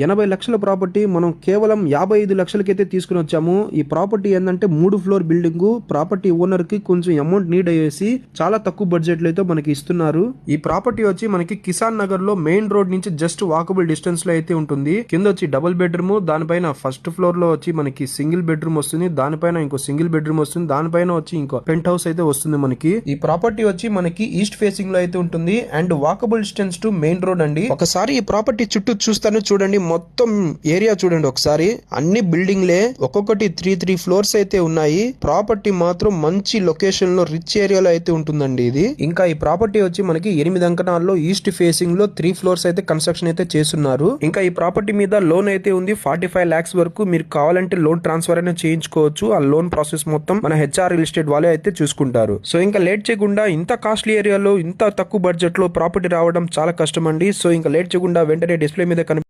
80 లక్షల ప్రాపర్టీ మనం కేవలం 55 లక్షలకైతే తీసుకుని వచ్చాము. ఈ ప్రాపర్టీ ఏంటంటే 3 ఫ్లోర్ బిల్డింగ్. ప్రాపర్టీ ఓనర్ కి కొంచెం అమౌంట్ నీడ్ అయ్యేసి చాలా తక్కువ బడ్జెట్ లో అయితే మనకి ఇస్తున్నారు. ఈ ప్రాపర్టీ వచ్చి మనకి కిసాన్ నగర్ లో మెయిన్ రోడ్ నుంచి జస్ట్ వాకబుల్ డిస్టెన్స్ లో అయితే ఉంటుంది. కింద వచ్చి డబుల్ బెడ్రూమ్, దానిపైన ఫస్ట్ ఫ్లోర్ లో వచ్చి మనకి సింగిల్ బెడ్రూమ్ వస్తుంది, దానిపైన ఇంకో సింగిల్ బెడ్రూమ్ వస్తుంది, దానిపైన వచ్చి ఇంకో పెంట్ హౌస్ అయితే వస్తుంది మనకి. ఈ ప్రాపర్టీ వచ్చి మనకి ఈస్ట్ ఫేసింగ్ లో అయితే ఉంటుంది and walkable distance to main road అండి. ఒకసారి ఈ ప్రాపర్టీ చుట్టూ చూస్తాను చూడండి, మొత్తం ఏరియా చూడండి ఒకసారి. అన్ని బిల్డింగ్లే ఒక్కొక్కటి 3 ఫ్లోర్స్ అయితే ఉన్నాయి. ప్రాపర్టీ మాత్రం మంచి లొకేషన్ లో రిచ్ ఏరియాలో అయితే ఉంటుందండి ఇది. ఇంకా ఈ ప్రాపర్టీ వచ్చి మనకి 8 అంకణాల్లో ఈస్ట్ ఫేసింగ్ లో 3 ఫ్లోర్స్ అయితే కన్స్ట్రక్షన్ అయితే చేస్తున్నారు. ఇంకా ఈ ప్రాపర్టీ మీద లోన్ అయితే ఉంది 45 lakhs వరకు. మీరు కావాలంటే లోన్ ట్రాన్స్ఫర్ అయినా చేయించుకోవచ్చు. ఆ లోన్ ప్రాసెస్ మొత్తం మన హెచ్ఆర్ రియల్ ఎస్టేట్ వాళ్ళే అయితే చూసుకుంటారు. సో ఇంకా లేట్ చేయకుండా, ఇంత కాస్ట్లీ ఏరియాలో ఇంత తక్కువ బడ్జెట్ లో ప్రాపర్టీ రావడం చాలా కష్టం అండి. సో ఇంకా లేట్ చేయకుండా వెంటనే డిస్ప్లే మీద